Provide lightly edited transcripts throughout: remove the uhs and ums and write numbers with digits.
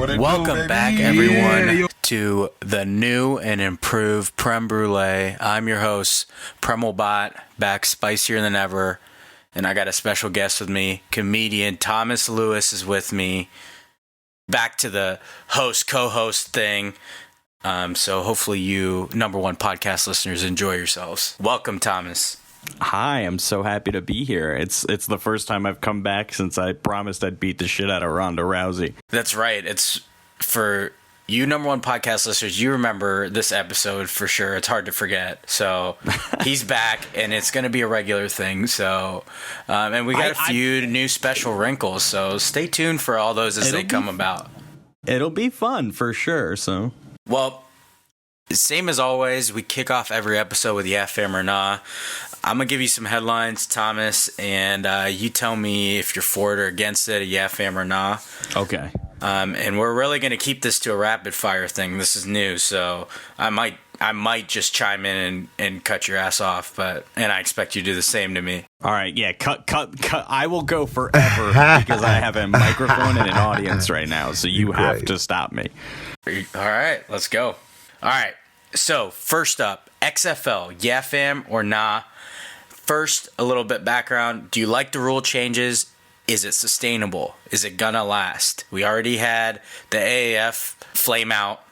Welcome back, everyone, to the new and improved Prem Brulee. I'm your host, Premal back spicier than ever, and I got a special guest with me. Comedian Thomas Lewis is with me. Back to the host-co-host thing. So hopefully you, number one podcast listeners, enjoy yourselves. Welcome, Thomas. Hi, I'm so happy to be here. It's the first time I've come back since I promised I'd beat the shit out of Ronda Rousey. That's right. It's for you, number one podcast listeners. You remember this episode for sure. It's hard to forget. So he's back, and it's going to be a regular thing. So, and we got a few new special wrinkles. So stay tuned for all those as they come about. It'll be fun for sure. So, well, same as always, we kick off every episode with Yeah, Fam or Nah. I'm going to give you some headlines, Thomas, and you tell me if you're for it or against it, a yeah, fam, or nah. Okay. And we're really going to keep this to a rapid-fire thing. This is new, so I might just chime in and cut your ass off, and I expect you to do the same to me. All right, yeah, cut. I will go forever because I have a microphone and an audience right now, so you have to stop me. All right, let's go. All right, so first up, XFL, yeah, fam, or nah? First, a little bit background. Do you like the rule changes? Is it sustainable? Is it gonna last? We already had the AAF flame out.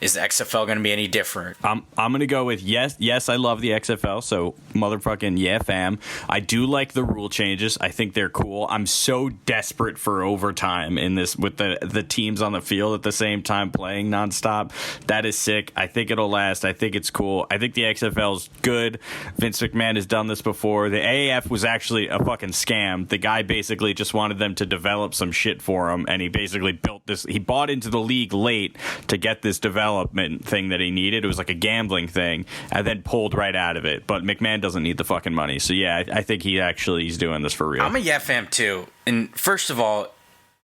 Is the XFL going to be any different? I'm going to go with yes. Yes, I love the XFL, so motherfucking yeah, fam. I do like the rule changes. I think they're cool. I'm so desperate for overtime in this with the teams on the field at the same time playing nonstop. That is sick. I think it'll last. I think it's cool. I think the XFL is good. Vince McMahon has done this before. The AAF was actually a fucking scam. The guy basically just wanted them to develop some shit for him, and he basically built this. He bought into the league late to get this development thing that he needed. It was like a gambling thing, and then pulled right out of it. But McMahon doesn't need the fucking money, so yeah, I think he's doing this for real. I'm a yeah fam too. And first of all,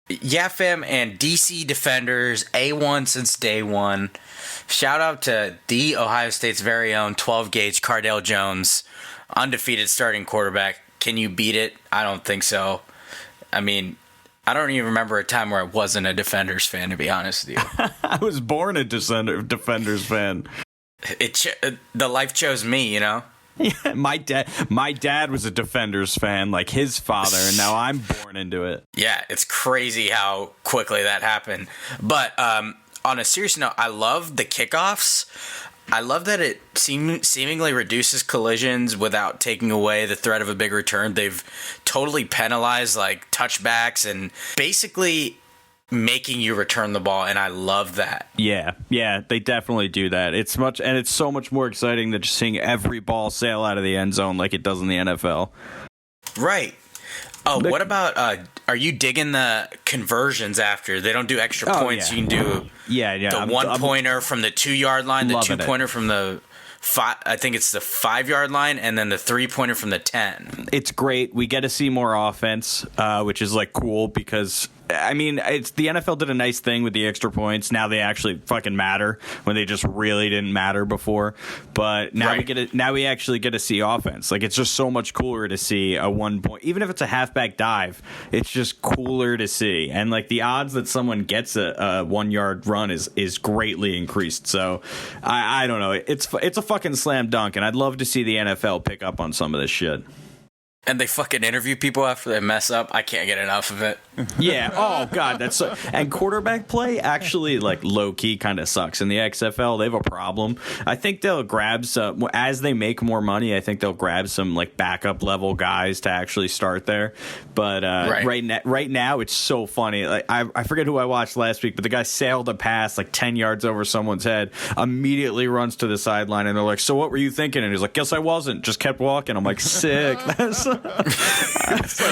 yeah fam and DC Defenders, A1 since day one. Shout out to the Ohio State's very own 12 gauge Cardale Jones, undefeated starting quarterback. Can you beat it? I don't think so. I mean, I don't even remember a time where I wasn't a Defenders fan, to be honest with you. I was born a Defenders fan. The life chose me, you know? Yeah, my dad was a Defenders fan, like his father, and now I'm born into it. Yeah, it's crazy how quickly that happened. But on a serious note, I love the kickoffs. I love that it seemingly reduces collisions without taking away the threat of a big return. They've totally penalized like touchbacks and basically making you return the ball, and I love that. Yeah, they definitely do that. It's so much more exciting than just seeing every ball sail out of the end zone like it does in the NFL. Right. Oh, what about, are you digging the conversions after? They don't do extra points. Yeah. You can do the one-pointer from the 2-yard line, the 2-pointer from the I think it's the 5-yard line, and then the 3-pointer from the 10. It's great. We get to see more offense, which is like cool because I mean, it's the NFL did a nice thing with the extra points. Now they actually fucking matter when they just really didn't matter before. But now we actually get to see offense. Like, it's just so much cooler to see a 1 point, even if it's a halfback dive. It's just cooler to see, and like the odds that someone gets a 1 yard run is greatly increased. So I don't know. It's a fucking slam dunk, and I'd love to see the NFL pick up on some of this shit. And they fucking interview people after they mess up. I can't get enough of it. Yeah. Oh, God. That's so. And quarterback play actually, like, low-key kind of sucks. In the XFL, they have a problem. I think they'll grab some, as they make more money, I think they'll grab some, like, backup-level guys to actually start there. But right now, it's so funny. Like, I forget who I watched last week, but the guy sailed a pass, like, 10 yards over someone's head, immediately runs to the sideline, and they're like, so what were you thinking? And he's like, guess I wasn't. Just kept walking. I'm like, sick. That's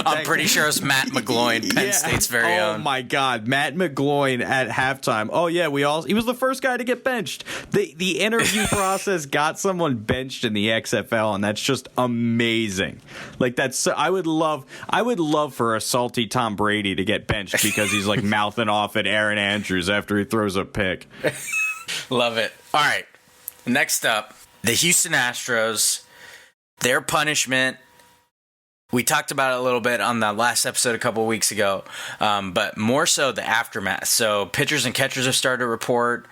I'm pretty sure it's Matt McGloin, Penn State's very own. Oh my God, Matt McGloin at halftime. Oh yeah, he was the first guy to get benched. The interview process got someone benched in the XFL, and that's just amazing. Like I would love for a salty Tom Brady to get benched because he's like mouthing off at Aaron Andrews after he throws a pick. Love it. All right, next up, the Houston Astros. Their punishment We talked about it a little bit on the last episode a couple of weeks ago, but more so the aftermath. So pitchers and catchers have started to report.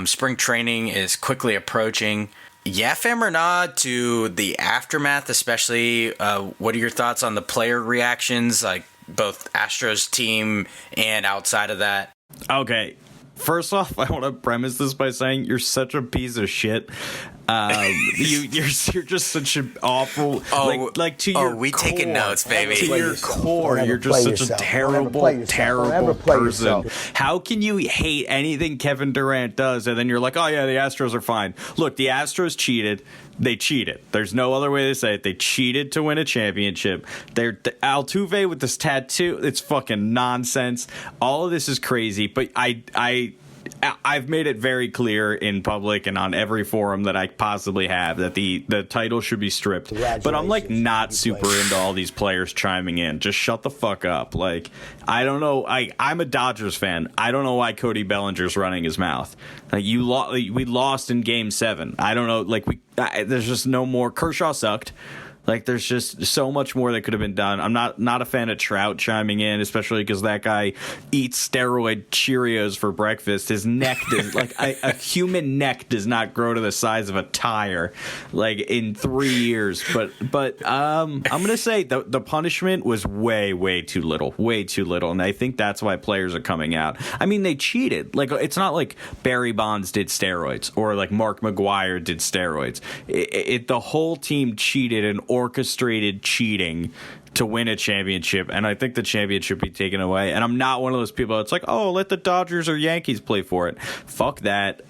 Spring training is quickly approaching. Yeah, fam or not to the aftermath, especially. What are your thoughts on the player reactions, like both Astros team and outside of that? Okay. First off, I want to premise this by saying you're such a piece of shit. You're just such an awful like to your we core, taking notes, baby. To your core, you're just such a terrible person. How can you hate anything Kevin Durant does and then you're like, oh yeah, the Astros are fine? Look, the Astros cheated. They cheated. There's no other way to say it. They cheated to win a championship. Altuve with this tattoo, it's fucking nonsense. All of this is crazy, but I've made it very clear in public and on every forum that I possibly have that the title should be stripped. But I'm like not super into all these players chiming in. Just shut the fuck up. Like, I don't know. I'm a Dodgers fan. I don't know why Cody Bellinger's running his mouth. Like we lost in Game 7. I don't know. Like there's just no more. Kershaw sucked. Like, there's just so much more that could have been done. I'm not a fan of Trout chiming in, especially because that guy eats steroid Cheerios for breakfast. His neck does, like, a human neck does not grow to the size of a tire, like, in 3 years. But I'm gonna say the punishment was way too little, and I think that's why players are coming out. I mean, they cheated. Like, it's not like Barry Bonds did steroids or like Mark McGwire did steroids. The whole team cheated and orchestrated cheating to win a championship, and I think the championship be taken away. And I'm not one of those people that's like, oh, let the Dodgers or Yankees play for it. Fuck that.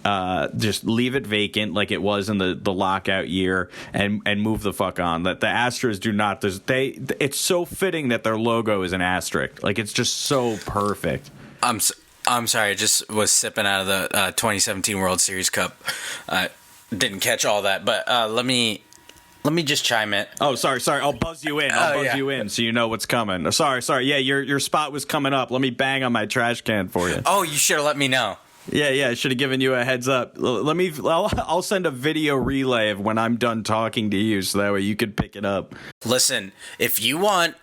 Just leave it vacant like it was in the lockout year and move the fuck on. That the Astros do not. It's so fitting that their logo is an asterisk. Like, it's just so perfect. I'm sorry. I just was sipping out of the 2017 World Series Cup. Didn't catch all that, but let me just chime in. Oh, sorry. I'll buzz you in. You in so you know what's coming. Sorry. Yeah, your spot was coming up. Let me bang on my trash can for you. Oh, you should have let me know. Yeah. I should have given you a heads up. I'll send a video relay of when I'm done talking to you, so that way you could pick it up. Listen, if you want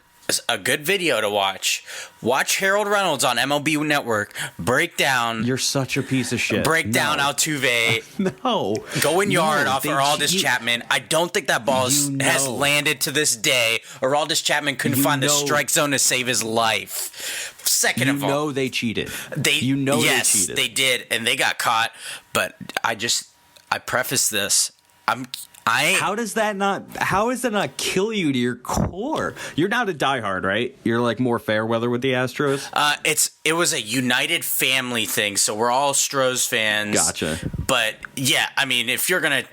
a good video to watch Harold Reynolds on MLB Network break down. You're such a piece of shit. Break down Altuve. No. Going yard off Aroldis Chapman. I don't think that ball has landed to this day. Aroldis Chapman couldn't find the strike zone to save his life. Second of all, you know they cheated. They cheated. They did, and they got caught. But I preface this. How does that not kill you to your core? You're not a diehard, right? You're like more fair weather with the Astros? It was a united family thing, so we're all Astros fans. Gotcha. But yeah, I mean, if you're gonna,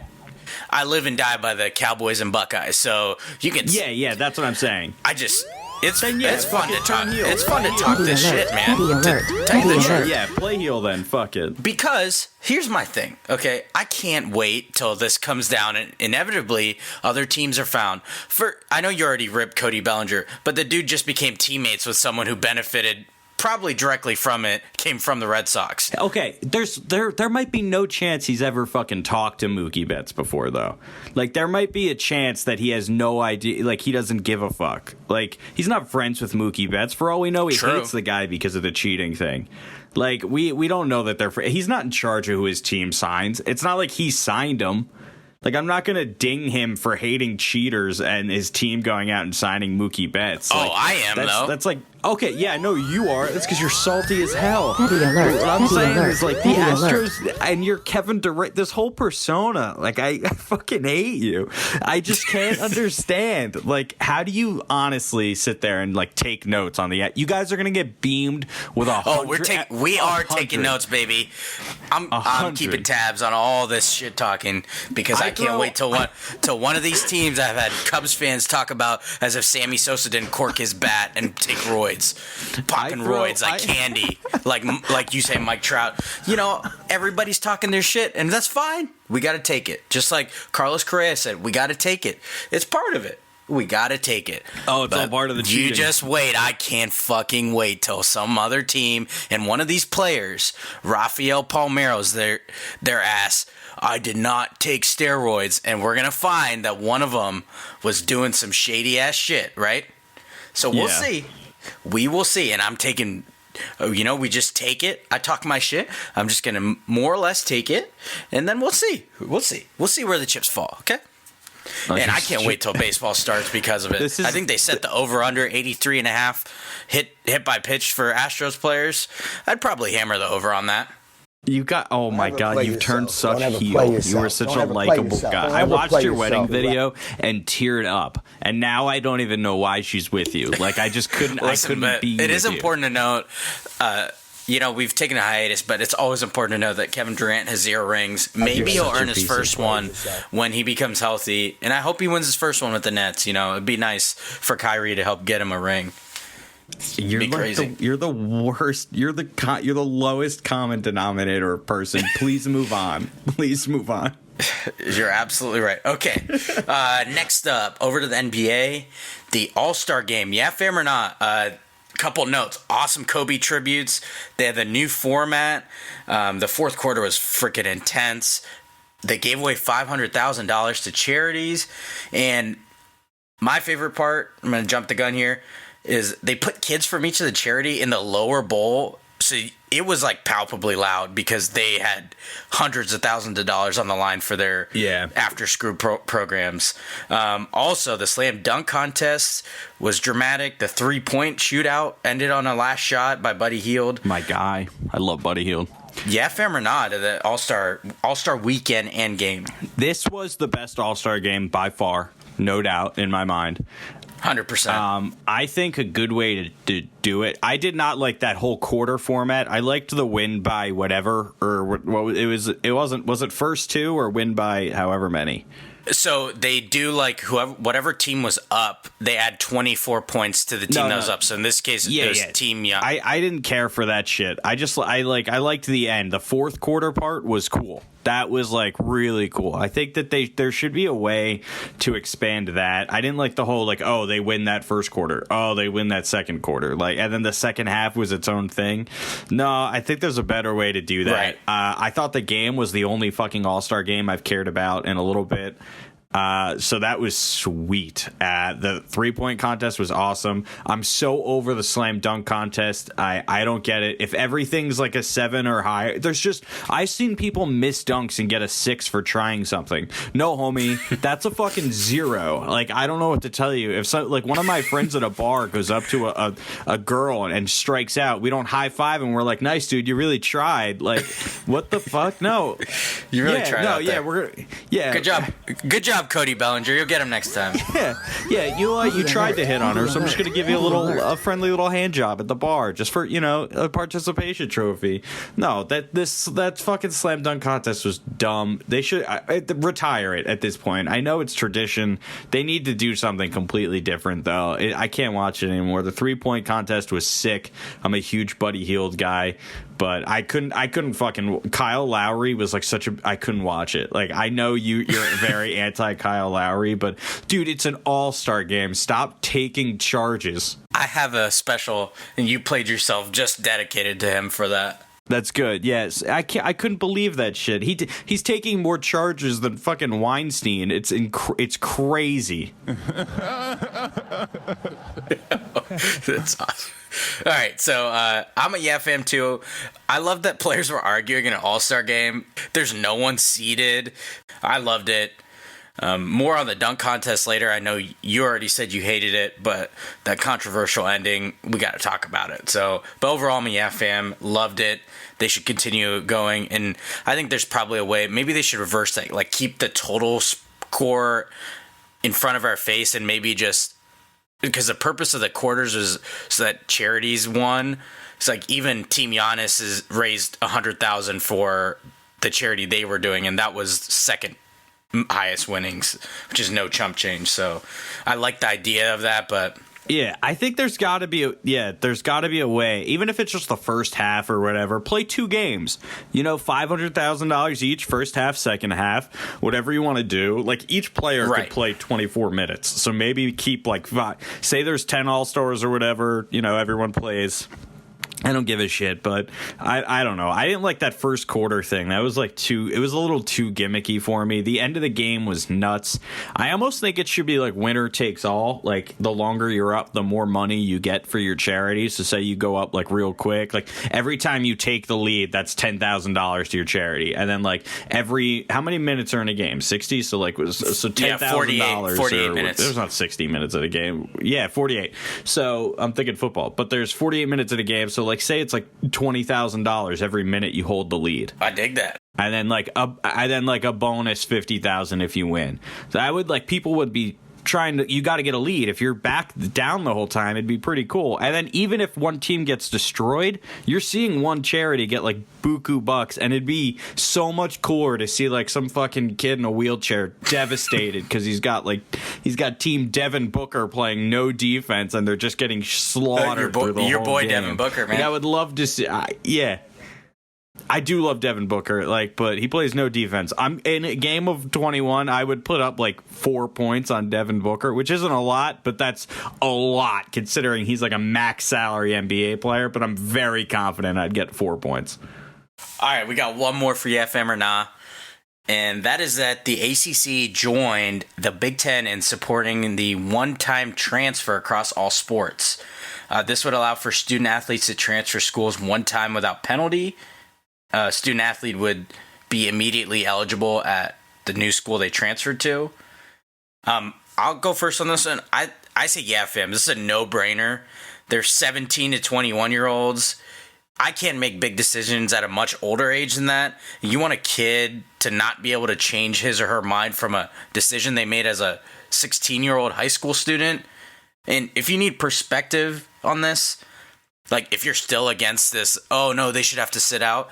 I live and die by the Cowboys and Buckeyes, so you can. Yeah, that's what I'm saying. It's fun to talk. It's fun to talk this shit, man. Tell you the truth. Yeah, play heel then. Fuck it. Because here's my thing. Okay, I can't wait till this comes down, and inevitably other teams are found. I know you already ripped Cody Bellinger, but the dude just became teammates with someone who benefited probably directly from it, came from the Red Sox. Okay, there might be no chance he's ever fucking talked to Mookie Betts before, though. Like, there might be a chance that he has no idea, like, he doesn't give a fuck. Like, he's not friends with Mookie Betts. For all we know, he hates the guy because of the cheating thing. Like, we don't know that they're he's not in charge of who his team signs. It's not like he signed him. Like, I'm not going to ding him for hating cheaters and his team going out and signing Mookie Betts. Like, I am, though. That's like, okay, yeah, I know you are. That's because you're salty as hell. Heavy alert. What I'm saying is, like, the Astros Alert. and you're Kevin Durant, this whole persona, like, I fucking hate you. I just can't understand. Like, how do you honestly sit there and, like, take notes on the... You guys are going to get beamed with 100... we are taking notes, baby. I'm keeping tabs on all this shit talking because I can't wait till one of these teams I've had Cubs fans talk about as if Sammy Sosa didn't cork his bat and take roids. Popping roids like candy. like you say, Mike Trout. You know, everybody's talking their shit, and that's fine. We got to take it. Just like Carlos Correa said, we got to take it. It's part of it. We got to take it. Oh, it's all part of the cheating. You just wait. I can't fucking wait till some other team and one of these players, Rafael Palmeiro's their ass, I did not take steroids, and we're going to find that one of them was doing some shady-ass shit, right? So we'll see. We will see. And I'm taking, we just take it. I talk my shit. I'm just going to more or less take it. And then we'll see. We'll see where the chips fall. Okay. And I can't wait till baseball starts because of it. I think they set the over-under 83.5 hit by pitch for Astros players. I'd probably hammer the over on that. You got, oh my God, you've turned such heel. You were such a likable guy. I watched your wedding video and teared up. And now I don't even know why she's with you. Like, I just couldn't, Listen, I couldn't be It is with important to note, we've taken a hiatus, but it's always important to know that Kevin Durant has 0 rings. Maybe he'll earn his first one when he becomes healthy. And I hope he wins his first one with the Nets. It'd be nice for Kyrie to help get him a ring. You're the worst. You're the lowest common denominator person. Please move on. Please move on. You're absolutely right. Okay. Next up, over to the NBA, the All-Star Game. Yeah, fam or not? Couple notes. Awesome Kobe tributes. They have a new format. The fourth quarter was freaking intense. They gave away $500,000 to charities. And my favorite part, I'm going to jump the gun here, is they put kids from each of the charity in the lower bowl. So it was like palpably loud because they had hundreds of thousands of dollars on the line for their after school programs. Also, the slam dunk contest was dramatic. The 3-point shootout ended on a last shot by Buddy Hield. My guy. I love Buddy Hield. Yeah, fam or not, the All-Star weekend and game. This was the best All-Star game by far, no doubt in my mind. 100%. I think a good way to do it. I did not like that whole quarter format. I liked the win by whatever, or what it was. It wasn't. Was it first 2 or win by however many? So they do like whatever team was up, they add 24 points to the team that was up. So in this case, it was Team Young. I didn't care for that shit. I liked the end. The fourth quarter part was cool. That was like really cool. I think that there should be a way to expand that. I didn't like the whole like, oh, they win that first quarter, oh, they win that second quarter, like, and then the second half was its own thing. No, I think there's a better way to do that. Right. I thought the game was the only fucking All-Star game I've cared about in a little bit. So that was sweet. The 3-point contest was awesome. I'm so over the slam dunk contest. I don't get it. If everything's like a 7 or higher, I've seen people miss dunks and get a 6 for trying something. No, homie, that's a fucking 0. Like, I don't know what to tell you. If like one of my friends at a bar goes up to a girl and strikes out, we don't high five and we're like, nice dude, you really tried. Like, what the fuck? No, you really tried. No, out there. Good job, Cody Bellinger. You'll get him next time. Yeah. You tried to hit on her, so I'm just gonna give you a friendly little hand job at the bar, just for a participation trophy. No, that fucking slam dunk contest was dumb. They should retire it at this point. I know it's tradition. They need to do something completely different, though. I can't watch it anymore. The 3-point contest was sick. I'm a huge Buddy Hield guy. But I couldn't fucking. Kyle Lowry was like I couldn't watch it. Like, I know you're very anti Kyle Lowry, but dude, it's an all-star game. Stop taking charges. I have a special, and you played yourself, just dedicated to him for that. That's good. Yes, I couldn't believe that shit. He's taking more charges than fucking Weinstein. It's crazy. That's awesome. All right, so I'm a Yeah fan too. I love that players were arguing in an All-Star game. There's no one seeded. I loved it. More on the dunk contest later. I know you already said you hated it, but that controversial ending, we got to talk about it. So, but overall, I'm a Yeah fan. Loved it. They should continue going, and I think there's probably a way. Maybe they should reverse that, like keep the total score in front of our face, and maybe just. Because the purpose of the quarters is so that charities won. It's like even Team Giannis has raised $100,000 for the charity they were doing, and that was second highest winnings, which is no chump change. So I like the idea of that, but yeah, I think there's got to be a way, even if it's just the first half or whatever. Play 2 games, $500,000 each, first half, second half, whatever you want to do. Like, each player could play 24 minutes, so maybe keep like 5. Say there's 10 All-Stars or whatever. Everyone plays I don't give a shit, but I don't know. I didn't like that first quarter thing. That was like it was a little too gimmicky for me. The end of the game was nuts. I almost think it should be like winner takes all. Like the longer you're up, the more money you get for your charity. So say you go up like real quick, like every time you take the lead, that's $10,000 to your charity. And then like how many minutes are in a game? 60. So like $10,000. 48 minutes. There's not 60 minutes in a game. Yeah, 48. So I'm thinking football, but there's 48 minutes in a game. So like say it's like $20,000 every minute you hold the lead. I dig that. And then like a bonus $50,000 if you win. So I would like people would be trying to, you got to get a lead. If you're back down the whole time, it'd be pretty cool. And then even if one team gets destroyed, you're seeing one charity get like buku bucks, and it'd be so much cooler to see like some fucking kid in a wheelchair devastated because he's got Team Devin Booker playing no defense and they're just getting slaughtered. Your boy game. Devin Booker, man. Like, I would love to see. Yeah. I do love Devin Booker, but he plays no defense. I'm in a game of 21. I would put up like 4 points on Devin Booker, which isn't a lot, but that's a lot considering he's like a max salary NBA player. But I'm very confident I'd get 4 points. All right, we got one more for you, FM or nah, and that is that the ACC joined the Big Ten in supporting the one-time transfer across all sports. This would allow for student athletes to transfer schools one time without penalty. Student athlete would be immediately eligible at the new school they transferred to. I'll go first on this one. I say yeah, fam. This is a no-brainer. They're 17 to 21-year-olds. I can't make big decisions at a much older age than that. You want a kid to not be able to change his or her mind from a decision they made as a 16-year-old high school student? And if you need perspective on this, like if you're still against this, oh no, they should have to sit out.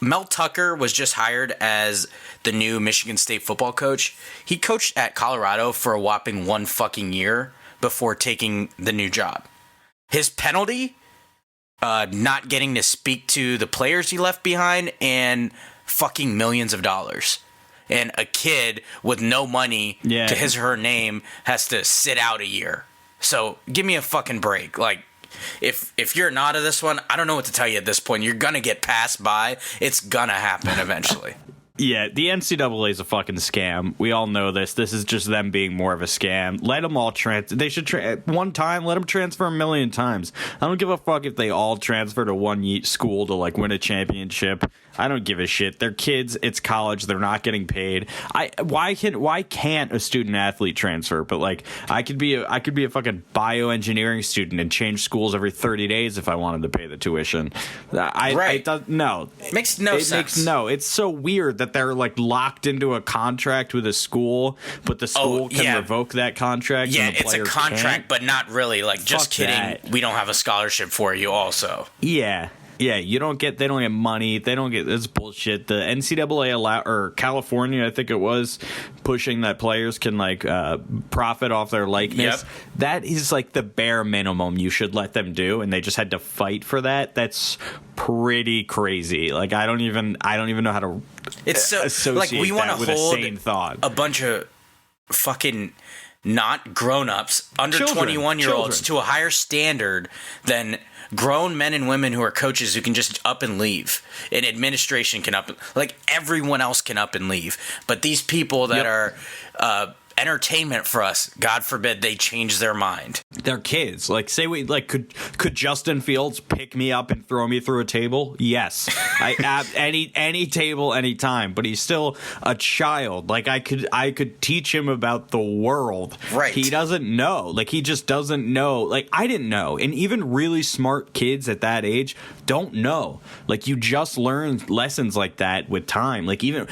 Mel Tucker was just hired as the new Michigan State football coach. He coached at Colorado for a whopping 1 fucking year before taking the new job. His penalty, not getting to speak to the players he left behind, and fucking millions of dollars. And a kid with no money to his or her name has to sit out a year. So give me a fucking break. Like, if you're not of this one, I don't know what to tell you at this point. You're going to get passed by. It's going to happen eventually. Yeah, the NCAA is a fucking scam. We all know this. This is just them being more of a scam. Let them all transfer. They should one time. Let them transfer a million times. I don't give a fuck if they all transfer to one school to like win a championship. I don't give a shit. They're kids. It's college. They're not getting paid. Why can't a student athlete transfer? But like I could be a fucking bioengineering student and change schools every 30 days if I wanted to pay the tuition. No, it makes no sense. It's so weird that they're like locked into a contract with a school, but the school can revoke that contract. Yeah, and the it's a contract, can't. But not really. Like, just kidding. That. We don't have a scholarship for you. Also, yeah. Yeah, they don't get money. They don't get this bullshit. The NCAA or California, I think it was, pushing that players can like profit off their likeness. Yep. That is like the bare minimum you should let them do, and they just had to fight for that. That's pretty crazy. Like I don't even know how to associate like we want to with hold a sane thought. A bunch of fucking not grown-ups, under 21-year-olds to a higher standard than grown men and women who are coaches who can just up and leave. And administration can like everyone else can up and leave. But these people that are entertainment for us, God forbid they change their mind. They're kids. Like, say we like could Justin Fields pick me up and throw me through a table? Yes. any table, anytime. But he's still a child. Like I could teach him about the world. Right. He doesn't know. Like he just doesn't know. Like I didn't know. And even really smart kids at that age don't know. Like you just learn lessons like that with time. Like even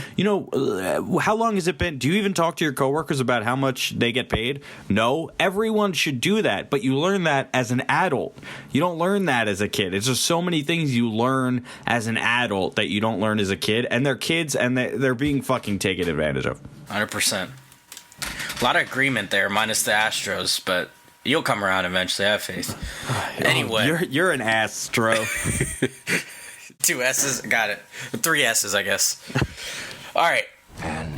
how long has it been? Do you even talk to your coworkers about how much they get paid? No. Everyone should do that, but you learn that as an adult. You don't learn that as a kid. It's just so many things you learn as an adult that you don't learn as a kid, and they're kids and they're being fucking taken advantage of. 100%. A lot of agreement there, minus the Astros, but you'll come around eventually. I have faith. Anyway, you're an Astro. 2 S's, got it. 3 S's, I guess. All right.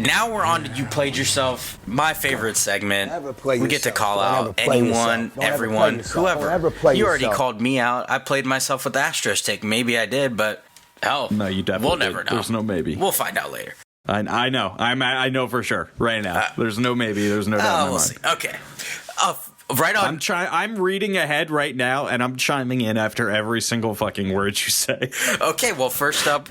Now we're on to You Played Yourself, my favorite segment. We get to call out Don't anyone, everyone, whoever. You already yourself. called me out. I played myself with the Astros take. Maybe I did, but hell, No, you definitely we'll never did. know. There's no maybe. We'll find out later. I know. I know for sure right now. There's no maybe. There's no doubt in my We'll mind. see. Okay. Right on. I'm reading ahead right now, and I'm chiming in after every single fucking word you say. Okay, well, first up,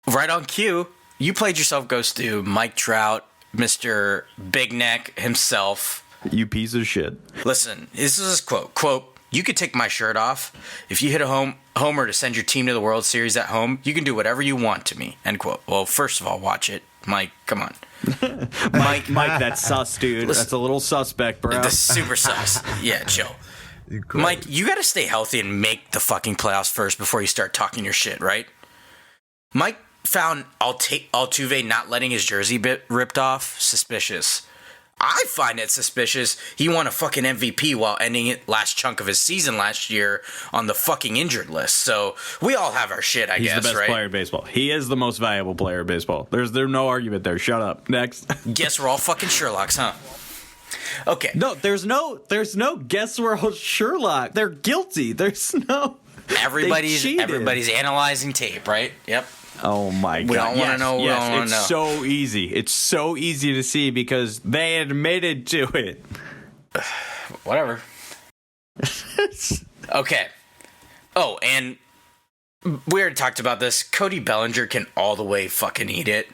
right on cue, You Played Yourself goes to Mike Trout, Mr. Big Neck himself. You piece of shit. Listen, this is his quote. Quote, "You could take my shirt off. If you hit a homer to send your team to the World Series at home, you can do whatever you want to me." End quote. Well, first of all, watch it. Mike, come on. Mike, that's sus, dude. Listen, That's a little suspect, bro. This is super sus. Yeah, chill. Mike, you got to stay healthy and make the fucking playoffs first before you start talking your shit, right? Mike found Altuve not letting his jersey bit ripped off suspicious. I find it suspicious he won a fucking MVP while ending it last chunk of his season last year on the fucking injured list. So we all have our shit, I He's guess, the best right? player in baseball. He is the most valuable player in baseball. There's no argument there. Shut up. Next. Guess we're all fucking Sherlocks, huh? Okay. No, there's no guess we're all Sherlock. They're guilty. There's no. Everybody's analyzing tape, right? Yep. Oh my god! We don't want to know. We don't want to it's know. so easy. It's so easy to see because they admitted to it. Whatever. Okay. Oh, and we already talked about this. Cody Bellinger can all the way fucking eat it.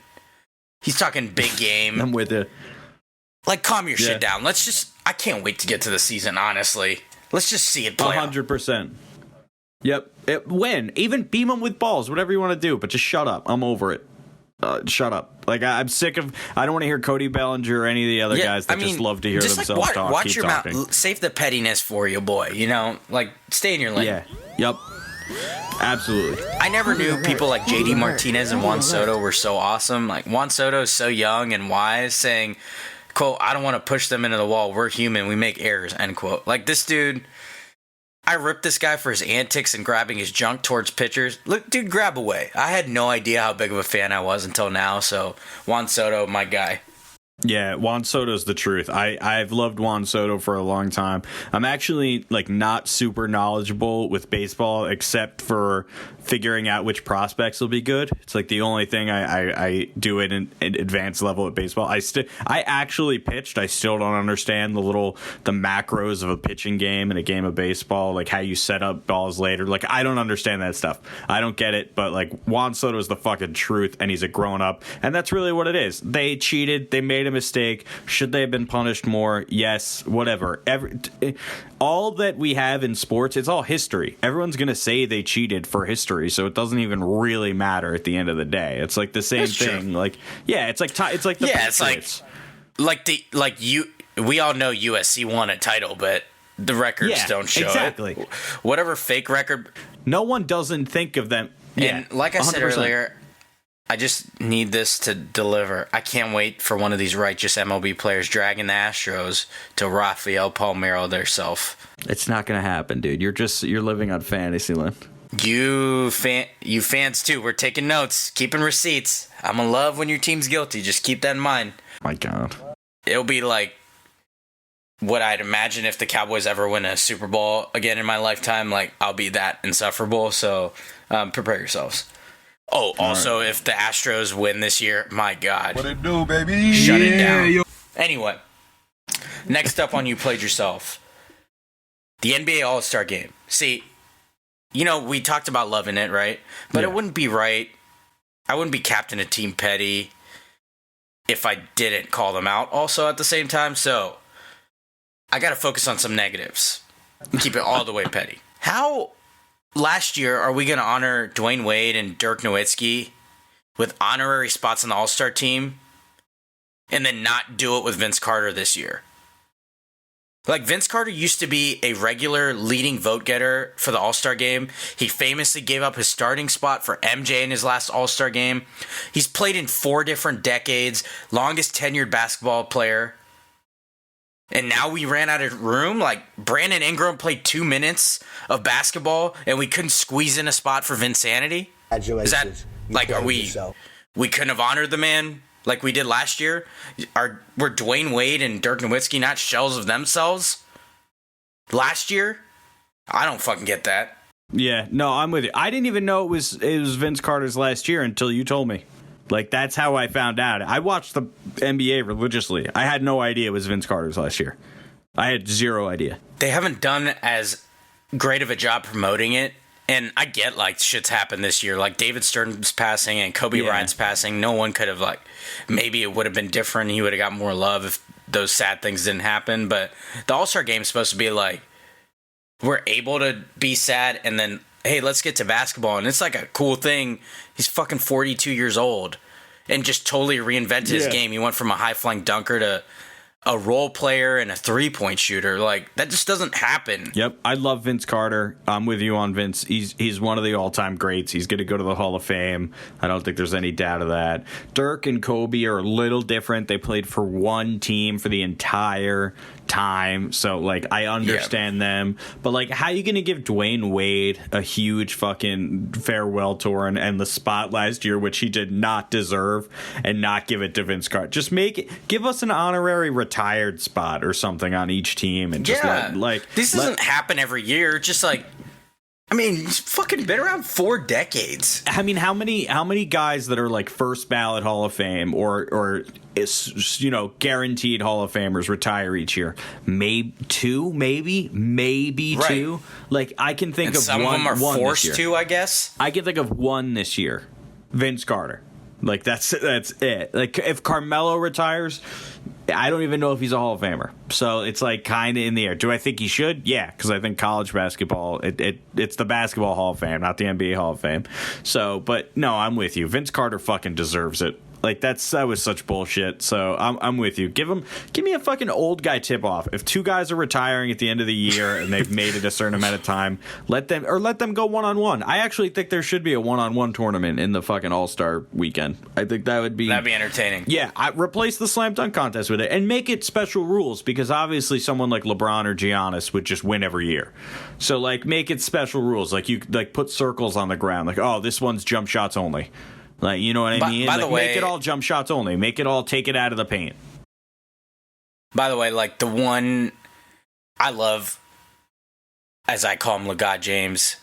He's talking big game. I'm with you. Like, calm your Yeah. shit down. I can't wait to get to the season, honestly. Let's just see it play out. 100%. Yep. Win. Even beam them with balls. Whatever you want to do. But just shut up. I'm over it. Shut up. Like, I'm sick of... I don't want to hear Cody Bellinger or any of the other guys that just love to hear themselves talk. Watch Keep your talking. mouth. Save the pettiness for you, boy. You know? Like, stay in your lane. Yeah. Yep. Absolutely. I never knew people like JD Martinez and Juan Soto were so awesome. Like, Juan Soto is so young and wise, saying, quote, "I don't want to push them into the wall. We're human. We make errors," end quote. Like, this dude, I ripped this guy for his antics and grabbing his junk towards pitchers. Look, dude, grab away. I had no idea how big of a fan I was until now, so Juan Soto, my guy. Yeah, Juan Soto's the truth. I've loved Juan Soto for a long time. I'm actually like not super knowledgeable with baseball except for figuring out which prospects will be good. It's like the only thing I do at an advanced level at baseball. I actually pitched. I still don't understand the macros of a pitching game and a game of baseball, like how you set up balls later. Like, I don't understand that stuff. I don't get it, but like Juan Soto is the fucking truth, and he's a grown up, and that's really what it is. They cheated. They made a mistake. Should they have been punished more? Yes. Whatever. All that we have in sports, it's all history. Everyone's gonna say they cheated for history, so it doesn't even really matter at the end of the day. It's like the same That's thing. true. Like, yeah, it's like the Patriots. We all know USC won a title, but the records don't show exactly. it. Whatever fake record. No one doesn't think of them. And Yeah, like I said 100%. earlier, I just need this to deliver. I can't wait for one of these righteous MLB players dragging the Astros to Rafael Palmeiro theirself. It's not gonna happen, dude. You're living on fantasy land. You fans too, we're taking notes, keeping receipts. I'm in love when your team's guilty. Just keep that in mind. My God. It'll be like what I'd imagine if the Cowboys ever win a Super Bowl again in my lifetime. Like, I'll be that insufferable. So prepare yourselves. Oh, also, if the Astros win this year, my God. What it do, baby? Shut it down. Anyway, next up on You Played Yourself, the NBA All-Star Game. See, you know, we talked about loving it, right? But It wouldn't be right. I wouldn't be captain of Team Petty if I didn't call them out also at the same time. So I got to focus on some negatives. Keep it all the way petty. How... Last year, are we going to honor Dwayne Wade and Dirk Nowitzki with honorary spots on the All-Star team and then not do it with Vince Carter this year? Like, Vince Carter used to be a regular leading vote getter for the All-Star game. He famously gave up his starting spot for MJ in his last All-Star game. He's played in 4 different decades, longest tenured basketball player. And now we ran out of room. Like, Brandon Ingram played 2 minutes of basketball, and we couldn't squeeze in a spot for Vinsanity? Is that, like, are we couldn't have honored the man like we did last year? Were Dwayne Wade and Dirk Nowitzki not shells of themselves last year? I don't fucking get that. Yeah, no, I'm with you. I didn't even know it was Vince Carter's last year until you told me. Like, that's how I found out. I watched the NBA religiously. I had no idea it was Vince Carter's last year. I had zero idea. They haven't done as great of a job promoting it. And I get, like, shit's happened this year. Like, David Stern's passing and Kobe Bryant's passing. No one could have, like, maybe it would have been different. He would have got more love if those sad things didn't happen. But the All-Star Game's supposed to be, like, we're able to be sad and then, hey, let's get to basketball. And it's like a cool thing. He's fucking 42 years old and just totally reinvented his game. He went from a high-flying dunker to a role player and a three-point shooter. Like, that just doesn't happen. Yep, I love Vince Carter. I'm with you on Vince. He's one of the all-time greats. He's going to go to the Hall of Fame. I don't think there's any doubt of that. Dirk and Kobe are a little different. They played for one team for the entire time, so like I understand them, but like how you gonna give Dwayne Wade a huge fucking farewell tour and the spot last year, which he did not deserve, and not give it to Vince Carter? Just give us an honorary retired spot or something on each team, and just this doesn't happen every year. Just like, I mean, he's fucking been around 4 decades. I mean, how many guys that are like first ballot Hall of Fame or is, you know, guaranteed Hall of Famers retire each year? Maybe 2, maybe right. 2. Like, I can think and of some one. Some of them are forced to, I guess. I can think of one this year. Vince Carter. Like, that's it. Like, if Carmelo retires, I don't even know if he's a Hall of Famer. So it's like kind of in the air. Do I think he should? Yeah, because I think college basketball, it's the Basketball Hall of Fame, not the NBA Hall of Fame. So, but no, I'm with you. Vince Carter fucking deserves it. Like, that was such bullshit. So I'm with you. Give me a fucking old guy tip off. If 2 guys are retiring at the end of the year and they've made it a certain amount of time, let them go 1-on-1. I actually think there should be a 1-on-1 tournament in the fucking All-Star weekend. I think that'd be entertaining. Yeah, replace the slam dunk contest with it and make it special rules, because obviously someone like LeBron or Giannis would just win every year. So like, make it special rules. Like, you like put circles on the ground. Like, oh, this one's jump shots only. Like, you know what I mean? By the way, make it all jump shots only. Make it all take it out of the paint. By the way, like, the one I love, as I call him, LeGod James,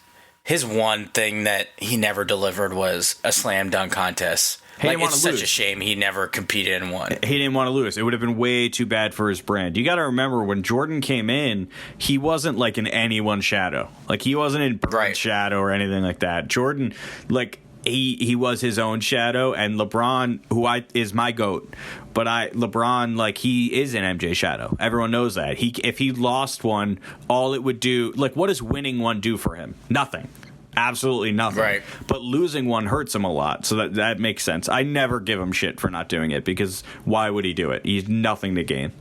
his one thing that he never delivered was a slam dunk contest. Like, it's such a shame he never competed in one. He didn't want to lose. It would have been way too bad for his brand. You got to remember, when Jordan came in, he wasn't like in anyone's shadow. Like, he wasn't in Bird's shadow or anything like that. Jordan, like, he was his own shadow, and LeBron, who is my GOAT, but LeBron, like, he is an MJ shadow. Everyone knows that. If he lost one, all it would do, like, what does winning one do for him? Nothing. Absolutely nothing. Right. But losing one hurts him a lot, so that makes sense. I never give him shit for not doing it, because why would he do it? He's nothing to gain.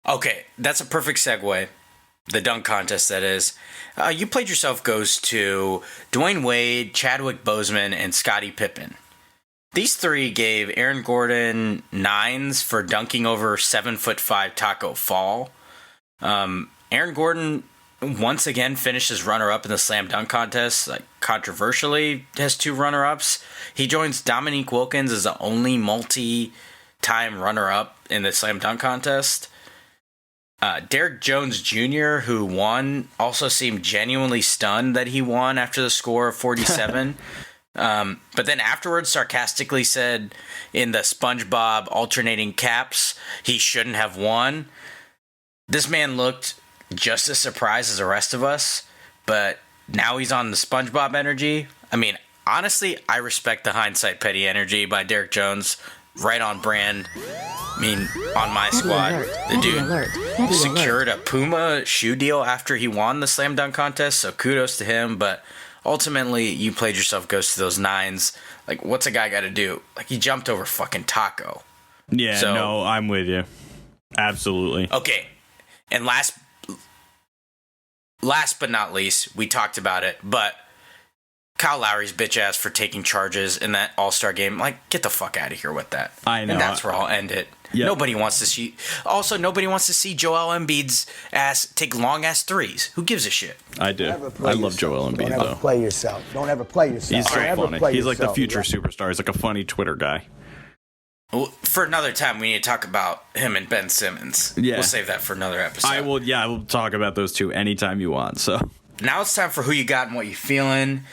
Okay, that's a perfect segue. The dunk contest, that is. You Played Yourself goes to Dwayne Wade, Chadwick Boseman, and Scottie Pippen. These 3 gave Aaron Gordon 9s for dunking over 7'5" Taco Fall. Aaron Gordon once again finished as runner-up in the slam dunk contest. Like, controversially, has 2 runner-ups. He joins Dominique Wilkins as the only multi-time runner-up in the slam dunk contest. Derek Jones Jr., who won, also seemed genuinely stunned that he won after the score of 47. But then afterwards sarcastically said in the SpongeBob alternating caps he shouldn't have won. This man looked just as surprised as the rest of us, but now he's on the SpongeBob energy. I mean, honestly, I respect the hindsight petty energy by Derek Jones. Right on brand. I mean, on my squad. The dude secured a Puma shoe deal after he won the slam dunk contest, so kudos to him. But ultimately, You Played Yourself goes to those 9s. Like, what's a guy got to do? Like, he jumped over fucking Taco. Yeah, so, no, I'm with you. Absolutely. Okay, and last but not least, we talked about it, but Kyle Lowry's bitch ass for taking charges in that All-Star game. Like, get the fuck out of here with that. I know. And that's where I'll end it. Yep. Nobody wants to see Joel Embiid's ass take long-ass threes. Who gives a shit? I do. I love Joel Embiid, though. Don't ever play yourself. Don't ever play yourself. He's so funny. He's like the future superstar. He's like a funny Twitter guy. Well, for another time, we need to talk about him and Ben Simmons. Yeah. We'll save that for another episode. I will talk about those two anytime you want. So now it's time for who you got and what you feeling.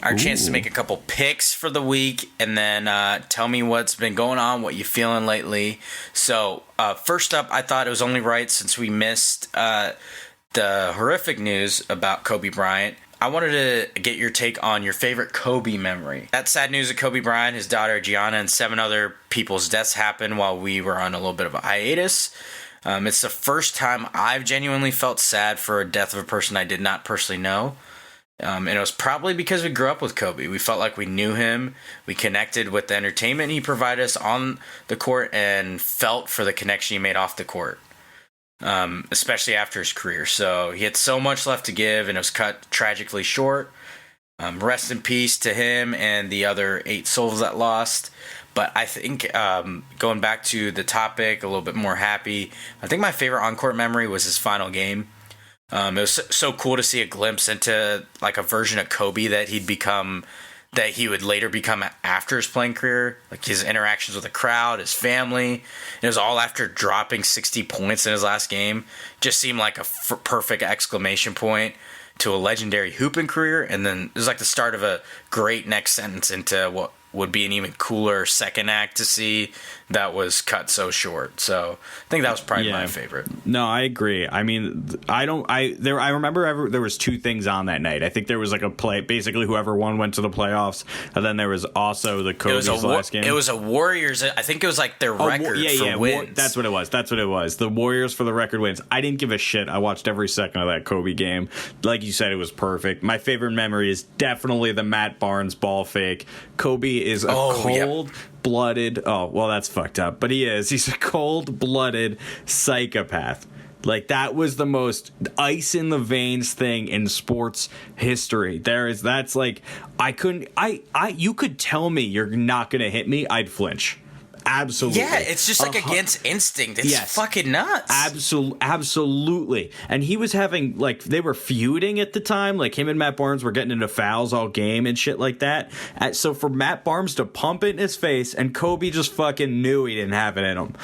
Our chance to make a couple picks for the week, and then tell me what's been going on, what you feeling lately. So first up, I thought it was only right since we missed the horrific news about Kobe Bryant. I wanted to get your take on your favorite Kobe memory. That sad news of Kobe Bryant, his daughter Gianna, and 7 other people's deaths happened while we were on a little bit of a hiatus. It's the first time I've genuinely felt sad for a death of a person I did not personally know. And it was probably because we grew up with Kobe. We felt like we knew him. We connected with the entertainment he provided us on the court and felt for the connection he made off the court, especially after his career. So he had so much left to give, and it was cut tragically short. Rest in peace to him and the other 8 souls that lost. But I think going back to the topic, a little bit more happy, I think my favorite on-court memory was his final game. It was so cool to see a glimpse into like a version of Kobe that he would later become after his playing career, like his interactions with the crowd, his family. And it was all after dropping 60 points in his last game. Just seemed like a perfect exclamation point to a legendary hooping career. And then it was like the start of a great next sentence into what would be an even cooler second act to see that was cut so short. So I think that was probably my favorite. No, I agree. I mean, I remember there was 2 things on that night. I think there was like a play, basically whoever won went to the playoffs, and then there was also the Kobe's last game. It was a Warriors. I think it was like their record for wins. That's what it was. The Warriors for the record wins. I didn't give a shit. I watched every second of that Kobe game. Like you said, it was perfect. My favorite memory is definitely the Matt Barnes ball fake. Kobe is a cold-blooded... Oh, well, that's fucked up. But he is. He's a cold-blooded psychopath. Like, that was the most ice-in-the-veins thing in sports history. That's like... You could tell me you're not going to hit me, I'd flinch. Absolutely. Yeah, it's just like against instinct. It's fucking nuts. Absolutely. And he was having, like, they were feuding at the time. Like, him and Matt Barnes were getting into fouls all game and shit like that. So for Matt Barnes to pump it in his face, and Kobe just fucking knew he didn't have it in him.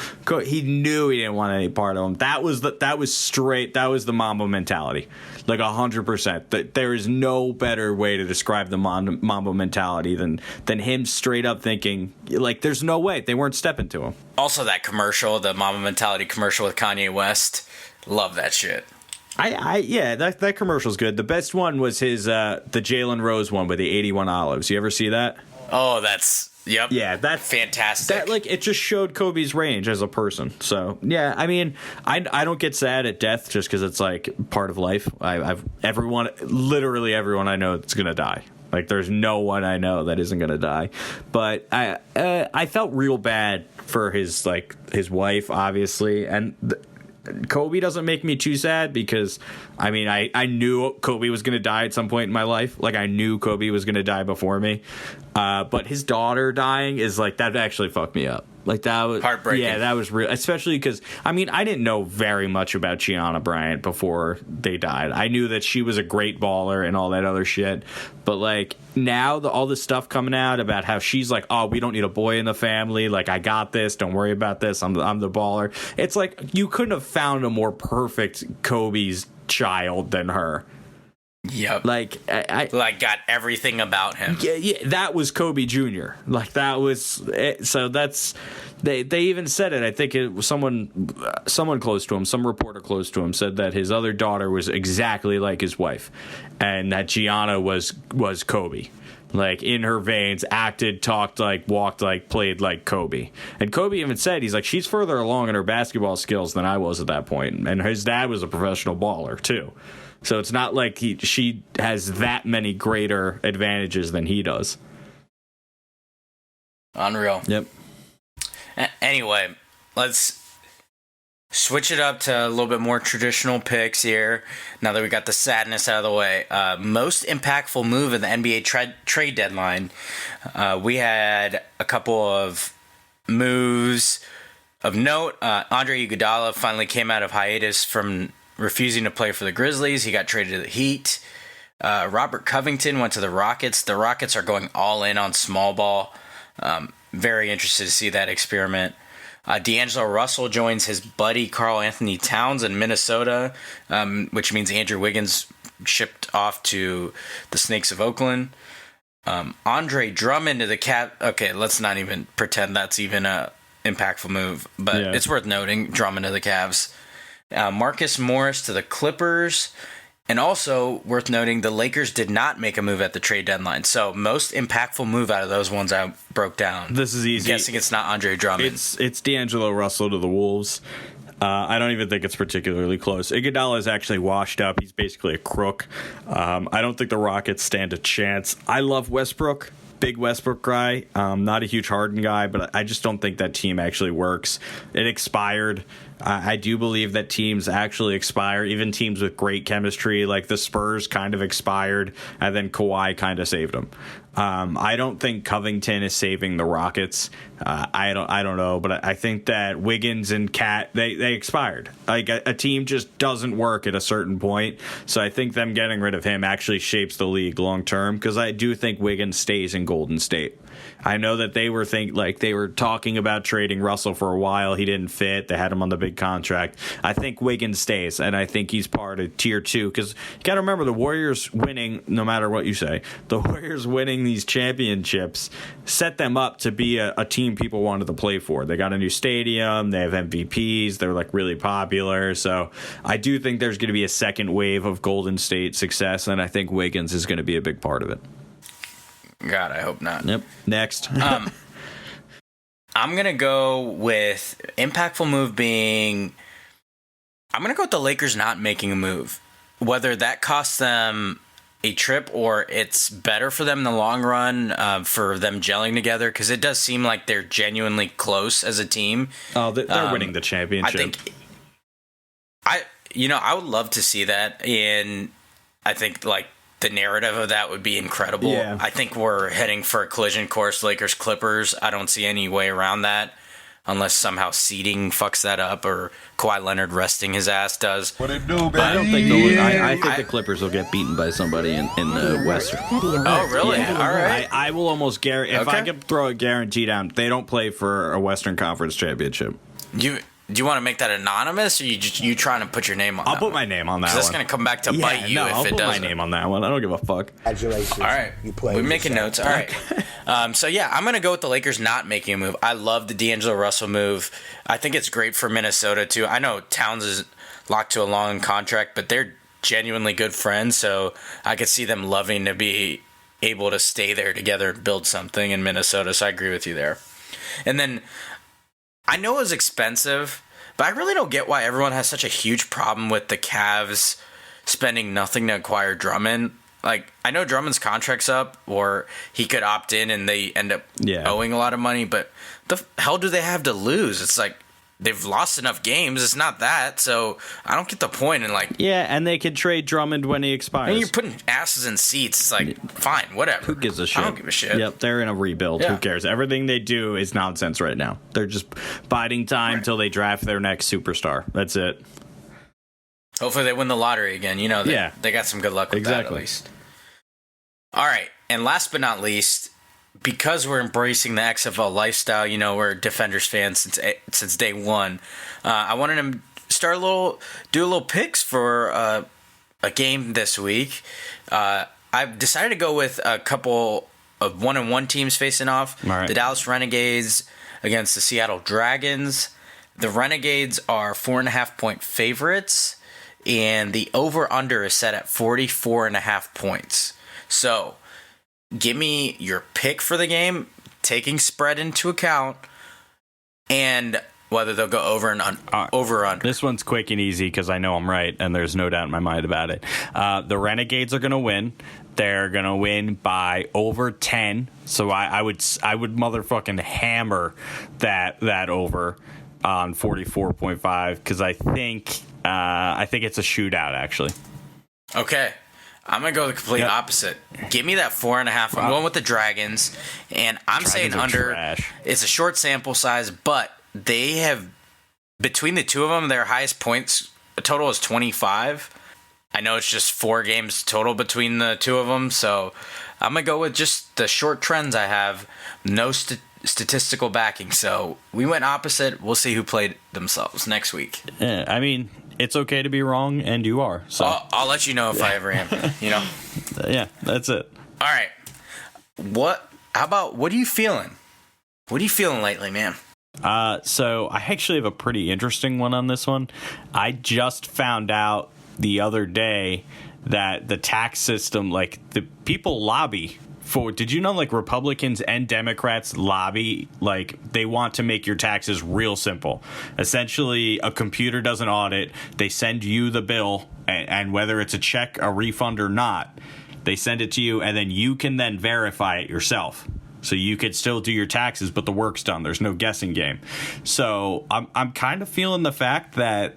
He knew he didn't want any part of him. That was the Mamba mentality. Like 100%. There is no better way to describe the Mamba mentality than him straight up thinking, like, there's no way. They weren't stepping to him. Also, that commercial, the Mamba Mentality commercial with Kanye West, love that shit. That commercial's good. The best one was his the Jalen Rose one with the 81 olives. You ever see that? Oh, that's fantastic. That, like, it just showed Kobe's range as a person. So yeah, I mean, I don't get sad at death just because it's like part of life. Literally everyone I know that's gonna die. Like, there's no one I know that isn't gonna die. But I felt real bad for his wife, obviously, and Kobe doesn't make me too sad because, I mean, I knew Kobe was gonna die at some point in my life. Like, I knew Kobe was gonna die before me. But his daughter dying is like, that actually fucked me up. Like, that was heartbreaking. Yeah, that was real. Especially because, I mean, I didn't know very much about Gianna Bryant before they died. I knew that she was a great baller and all that other shit. But, like, now all this stuff coming out about how she's like, oh, we don't need a boy in the family. Like, I got this. Don't worry about this. I'm the baller. It's like, you couldn't have found a more perfect Kobe's child than her. Yep. Like, I got everything about him. Yeah, that was Kobe Jr. Like, that was it. So that's they even said it. I think it was someone close to him, some reporter close to him, said that his other daughter was exactly like his wife, and that Gianna was Kobe. Like, in her veins, acted, talked like, walked like, played like Kobe. And Kobe even said, he's like, she's further along in her basketball skills than I was at that point. And his dad was a professional baller too. So it's not like she has that many greater advantages than he does. Unreal. Yep. Anyway, let's switch it up to a little bit more traditional picks here. Now that we got the sadness out of the way. Most impactful move in the NBA trade deadline. We had a couple of moves of note. Andre Iguodala finally came out of hiatus from refusing to play for the Grizzlies. He got traded to the Heat. Robert Covington went to the Rockets. The Rockets are going all in on small ball. very interested to see that experiment. D'Angelo Russell joins his buddy Karl Anthony Towns in Minnesota, which means Andrew Wiggins shipped off to the Snakes of Oakland. Andre Drummond to the Cavs. Okay, let's not even pretend that's even a impactful move, but it's worth noting. Drummond to the Cavs. Marcus Morris to the Clippers. And also worth noting, the Lakers did not make a move at the trade deadline. So most impactful move out of those ones I broke down. This is easy. I'm guessing it's not Andre Drummond. It's D'Angelo Russell to the Wolves. I don't even think it's particularly close. Iguodala is actually washed up. He's basically a crook. I don't think the Rockets stand a chance. I love Westbrook. Big Westbrook guy. Not a huge Harden guy, but I just don't think that team actually works. It expired. I do believe that teams actually expire, even teams with great chemistry, like the Spurs kind of expired, and then Kawhi kind of saved them. I don't think Covington is saving the Rockets. I don't know, but I think that Wiggins and Cat they expired. Like a team just doesn't work at a certain point. So I think them getting rid of him actually shapes the league long term, because I do think Wiggins stays in Golden State. I know that they were talking about trading Russell for a while. He didn't fit. They had him on the big contract. I think Wiggins stays, and I think he's part of tier 2, because you got to remember the Warriors winning, no matter what you say, the Warriors winning these championships set them up to be a team people wanted to play for. They got a new stadium. They have MVPs. They're like really popular. So I do think there's going to be a second wave of Golden State success, and I think Wiggins is going to be a big part of it. God, I hope not. Yep. Next. I'm going to go with impactful move being, I'm going to go with the Lakers not making a move. Whether that costs them a trip or it's better for them in the long run, for them gelling together, because it does seem like they're genuinely close as a team. Oh, they're winning the championship. I would love to see that, and I think like the narrative of that would be incredible. Yeah. I think we're heading for a collision course, Lakers-Clippers. I don't see any way around that unless somehow seeding fucks that up or Kawhi Leonard resting his ass does. What it do, baby? I don't think I think the Clippers will get beaten by somebody in the West. Oh, really? Yeah. All right. I will almost guarantee, if I could throw a guarantee down, they don't play for a Western Conference championship. Do you want to make that anonymous, or you trying to put your name on I'll that put one? my name on that one. That's going to come back to bite you if I'll it put doesn't. my name on that one. I don't give a fuck. Congratulations. All right. We're making notes. All right. So, yeah, I'm going to go with the Lakers not making a move. I love the D'Angelo Russell move. I think it's great for Minnesota, too. I know Towns is locked to a long contract, but they're genuinely good friends, so I could see them loving to be able to stay there together and build something in Minnesota, so I agree with you there. And then I know it was expensive, but I really don't get why everyone has such a huge problem with the Cavs spending nothing to acquire Drummond. Like, I know Drummond's contract's up, or he could opt in and they end up owing a lot of money, but the hell do they have to lose? It's like, they've lost enough games. It's not that, so I don't get the point. And like, yeah, and they could trade Drummond when he expires. I mean, you're putting asses in seats. It's like, fine, whatever. Who gives a shit? I don't give a shit. Yep, they're in a rebuild. Yeah. Who cares? Everything they do is nonsense right now. They're just biding time till they draft their next superstar. That's it. Hopefully they win the lottery again. You know, they got some good luck with that at least. All right, and last but not least, because we're embracing the XFL lifestyle, you know, we're Defenders fans since day one. I wanted to do a little picks for a game this week. I've decided to go with a couple of 1-1 teams facing off. All right. The Dallas Renegades against the Seattle Dragons. The Renegades are 4.5-point favorites, and the over-under is set at 44.5 points. So, give me your pick for the game, taking spread into account, and whether they'll go over and over or under. This one's quick and easy because I know I'm right, and there's no doubt in my mind about it. The Renegades are going to win. They're going to win by over 10. So I would motherfucking hammer that over on 44.5 because I think it's a shootout actually. Okay. I'm going to go the complete opposite. Give me that 4.5. I'm going with the Dragons, and I'm saying under. Trash. It's a short sample size, but they have, between the two of them, their highest points total is 25. I know it's just 4 games total between the two of them, so I'm going to go with just the short trends I have. No statistical backing. So we went opposite. We'll see who played themselves next week. Yeah, I mean, it's okay to be wrong, and you are. So I'll let you know if I ever am, Yeah, that's it. All right. What are you feeling? What are you feeling lately, man? So I actually have a pretty interesting one on this one. I just found out the other day that the tax system, like, the people lobby for, did you know, like, Republicans and Democrats lobby, like, they want to make your taxes real simple. Essentially, a computer does an audit, they send you the bill, and whether it's a check, a refund, or not, they send it to you, and then you can then verify it yourself. So you could still do your taxes, but the work's done. There's no guessing game. So I'm kind of feeling the fact that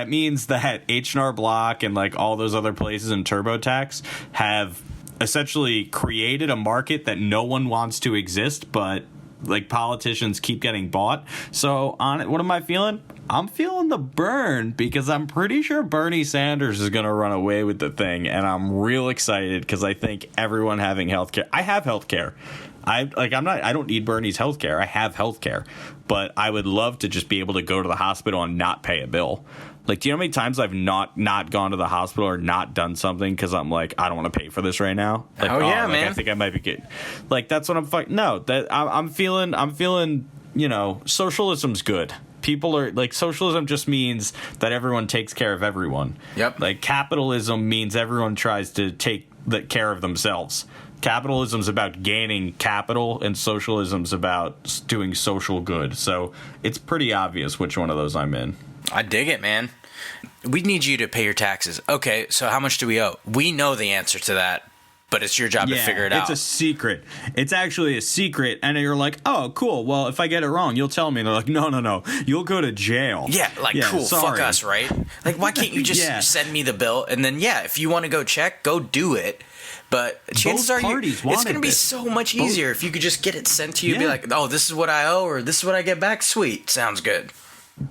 means that H&R Block and like all those other places in TurboTax have essentially created a market that no one wants to exist, but like politicians keep getting bought. So on it, what am I feeling? I'm feeling the burn because I'm pretty sure Bernie Sanders is going to run away with the thing, and I'm real excited because I think everyone having healthcare. I have healthcare. I don't need Bernie's healthcare. I have healthcare, but I would love to just be able to go to the hospital and not pay a bill. Like, do you know how many times I've not gone to the hospital or not done something because I'm like, I don't want to pay for this right now? Like, man. I think I might be good. Like, that's what I'm fucking. No, that I'm feeling. Socialism's good. People are like, socialism just means that everyone takes care of everyone. Yep. Like, capitalism means everyone tries to take care of themselves. Capitalism's about gaining capital, and socialism's about doing social good. So it's pretty obvious which one of those I'm in. I dig it, man. We need you to pay your taxes. Okay, so how much do we owe? We know the answer to that, but it's your job to figure it out. It's a secret. It's actually a secret, and you're like, oh, cool. Well, if I get it wrong, you'll tell me. And they're like, no. You'll go to jail. Yeah, cool. Sorry. Fuck us, right? Like, why can't you just send me the bill? And then, if you want to go check, go do it. But chances are it's going to be so much easier if you could just get it sent to you and be like, oh, this is what I owe, or this is what I get back. Sweet. Sounds good.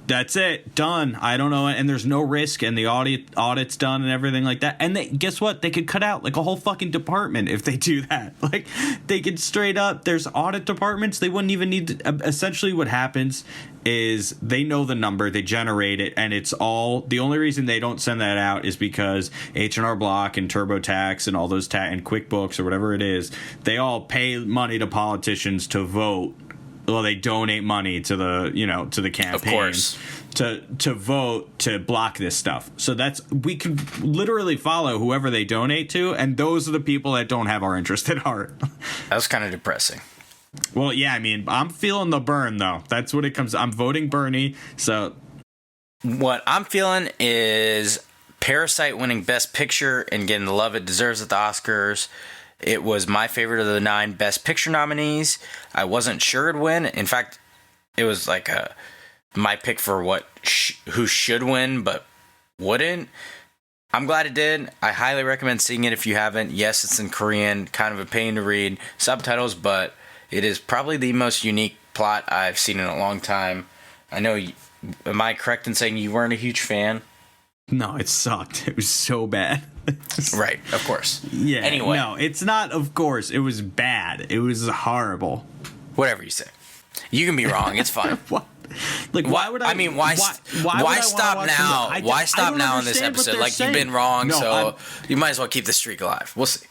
That's it. Done. I don't know. And there's no risk, and the audit's done and everything like that. And guess what? They could cut out like a whole fucking department if they do that. Like, they could straight up, there's audit departments. They wouldn't even need to. Essentially what happens is they know the number, they generate it, and it's all, the only reason they don't send that out is because H&R Block and TurboTax and all those and QuickBooks or whatever it is, they all pay money to politicians to vote. Well, they donate money to the campaign, of course, to vote to block this stuff. So we can literally follow whoever they donate to, and those are the people that don't have our interest at heart. That was kind of depressing. Well, yeah, I mean, I'm feeling the burn though. That's what it comes. I'm voting Bernie. So what I'm feeling is Parasite winning Best Picture and getting the love it deserves at the Oscars. It was my favorite of the 9 Best Picture nominees. I wasn't sure it'd win. In fact, it was like my pick for who should win but wouldn't. I'm glad it did. I highly recommend seeing it if you haven't. Yes, it's in Korean, kind of a pain to read subtitles, but it is probably the most unique plot I've seen in a long time. I know, am I correct in saying you weren't a huge fan? No, it sucked. It was so bad. Right, of course. Yeah. Anyway. No, it's not of course. It was bad. It was horrible. Whatever you say. You can be wrong. It's fine. What? Like, why would I? I mean, why stop now? Why stop now in this episode? Like, you've been wrong, so you might as well keep the streak alive. We'll see.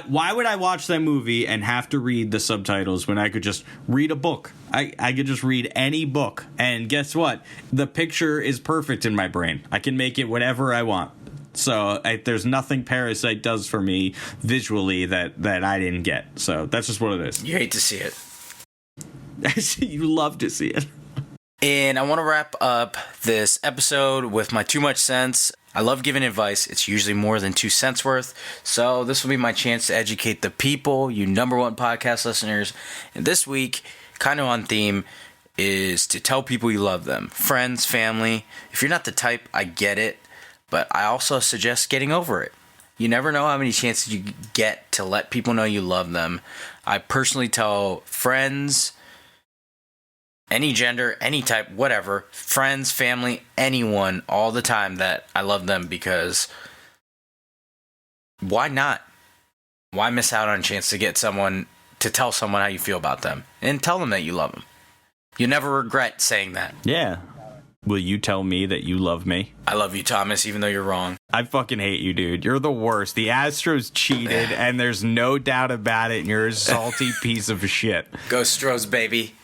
Why would I watch that movie and have to read the subtitles when I could just read a book? I could just read any book, and guess what? The picture is perfect in my brain. I can make it whatever I want. So there's nothing Parasite does for me visually that I didn't get. So that's just what it is. You hate to see it. You love to see it. And I want to wrap up this episode with my too much sense. I love giving advice. It's usually more than 2 cents worth. So this will be my chance to educate the people, you number one podcast listeners. And this week, kind of on theme, is to tell people you love them. Friends, family. If you're not the type, I get it. But I also suggest getting over it. You never know how many chances you get to let people know you love them. I personally tell friends, any gender, any type, whatever, friends, family, anyone, all the time that I love them, because why not? Why miss out on a chance to get someone to tell someone how you feel about them and tell them that you love them? You never regret saying that. Yeah. Will you tell me that you love me? I love you, Thomas, even though you're wrong. I fucking hate you, dude. You're the worst. The Astros cheated, and there's no doubt about it, and you're a salty piece of shit. Go Stros, baby.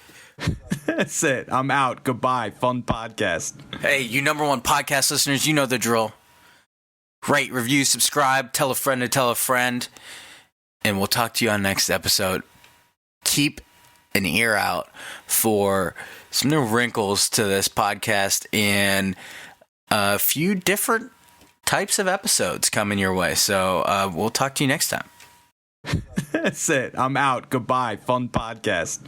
That's it. I'm out. Goodbye. Fun podcast. Hey, you number one podcast listeners, you know the drill. Rate, review, subscribe, tell a friend to tell a friend, and we'll talk to you on next episode. Keep an ear out for some new wrinkles to this podcast and a few different types of episodes coming your way. So we'll talk to you next time. That's it. I'm out. Goodbye. Fun podcast.